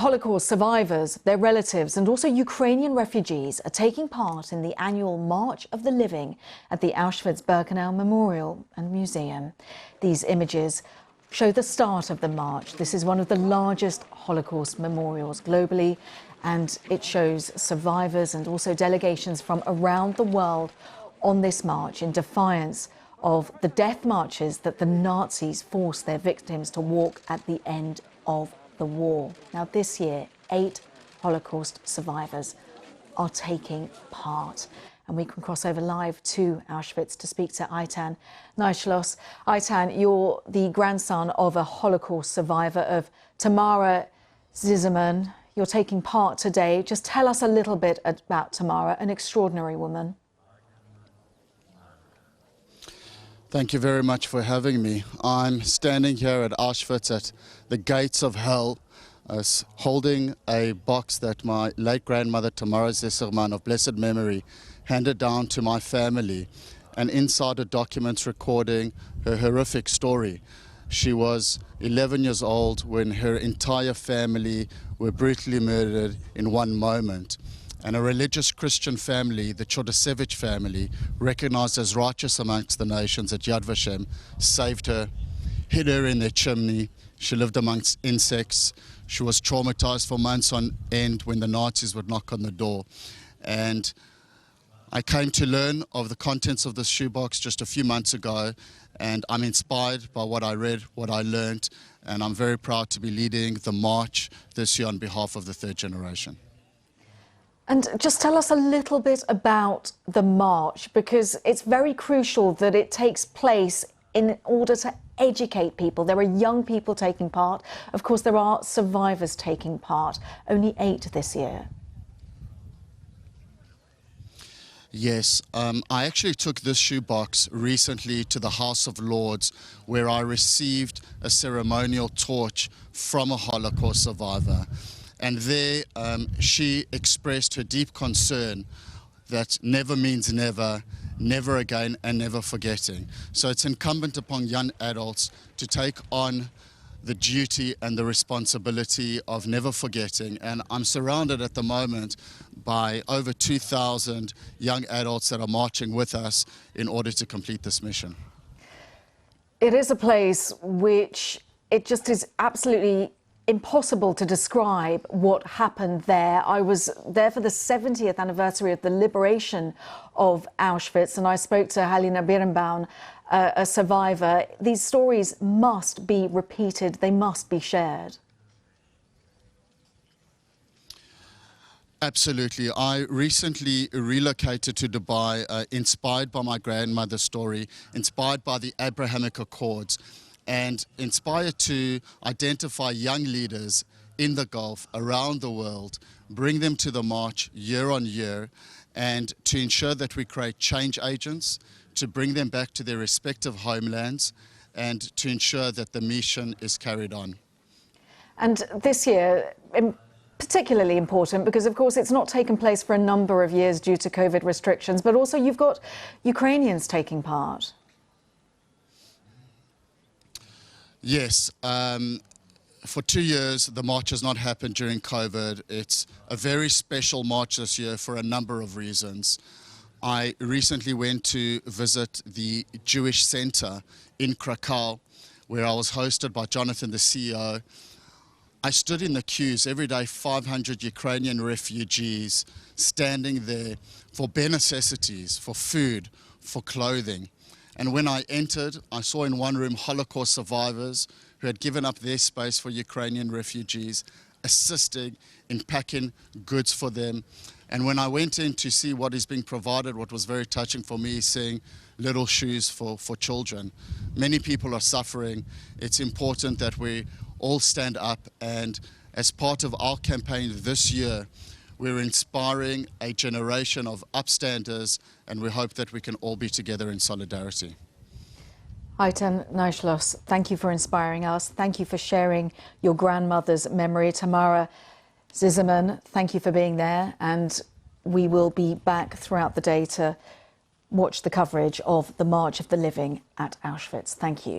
Holocaust survivors, their relatives and also Ukrainian refugees are taking part in the annual March of the Living at the Auschwitz Memorial and Museum. These images show the start of the march. This is one of the largest Holocaust memorials globally, and it shows survivors and also delegations from around the world on this march in defiance of the death marches that the Nazis forced their victims to walk at the end of the war. Now, this year, 8 Holocaust survivors are taking part. And we can cross over live to Auschwitz to speak to Eitan Neishlos. Eitan, you're the grandson of a Holocaust survivor of Tamar Zisserman. You're taking part today. Just tell us a little bit about Tamara, an extraordinary woman. Thank you very much for having me. I'm standing here at Auschwitz at the gates of hell, holding a box that my late grandmother Tamar Zisserman of blessed memory handed down to my family, and inside are documents recording her horrific story. She was 11 years old when her entire family were brutally murdered in one moment. And a religious Christian family, the Chodasevich family, recognized as righteous amongst the nations at Yad Vashem, saved her, hid her in their chimney. She lived amongst insects. She was traumatized for months on end when the Nazis would knock on the door. And I came to learn of the contents of this shoebox just a few months ago, and I'm inspired by what I read, what I learned, and I'm very proud to be leading the march this year on behalf of the third generation. And just tell us a little bit about the march, because it's very crucial that it takes place in order to educate people. There are young people taking part. Of course, there are survivors taking part. Only 8 this year. Yes, I actually took this shoebox recently to the House of Lords, where I received a ceremonial torch from a Holocaust survivor. And there she expressed her deep concern that never means never, never again, and never forgetting. So it's incumbent upon young adults to take on the duty and the responsibility of never forgetting. And I'm surrounded at the moment by over 2,000 young adults that are marching with us in order to complete this mission. It is a place which it just is absolutely impossible to describe what happened there. I was there for the 70th anniversary of the liberation of Auschwitz, and I spoke to Halina Birnbaum, a survivor. These stories must be repeated. They must be shared. Absolutely. I recently relocated to Dubai, inspired by my grandmother's story, inspired by the Abrahamic Accords, and inspired to identify young leaders in the Gulf, around the world, bring them to the march year on year, and to ensure that we create change agents, to bring them back to their respective homelands, and to ensure that the mission is carried on. And this year, particularly important because, of course, it's not taken place for a number of years due to COVID restrictions, but also you've got Ukrainians taking part. Yes, for 2 years the march has not happened during COVID. It's a very special march this year for a number of reasons. I recently went to visit the Jewish Center in Krakow, where I was hosted by Jonathan, the CEO. I stood in the queues every day, 500 Ukrainian refugees standing there for bare necessities, for food, for clothing. And when I entered, I saw in one room Holocaust survivors who had given up their space for Ukrainian refugees, assisting in packing goods for them. And when I went in to see what is being provided, what was very touching for me, seeing little shoes for children. Many people are suffering. It's important that we all stand up, and as part of our campaign this year, we're inspiring a generation of upstanders, and we hope that we can all be together in solidarity. Eitan Neishlos, thank you for inspiring us. Thank you for sharing your grandmother's memory. Tamar Zisserman, thank you for being there. And we will be back throughout the day to watch the coverage of the March of the Living at Auschwitz. Thank you.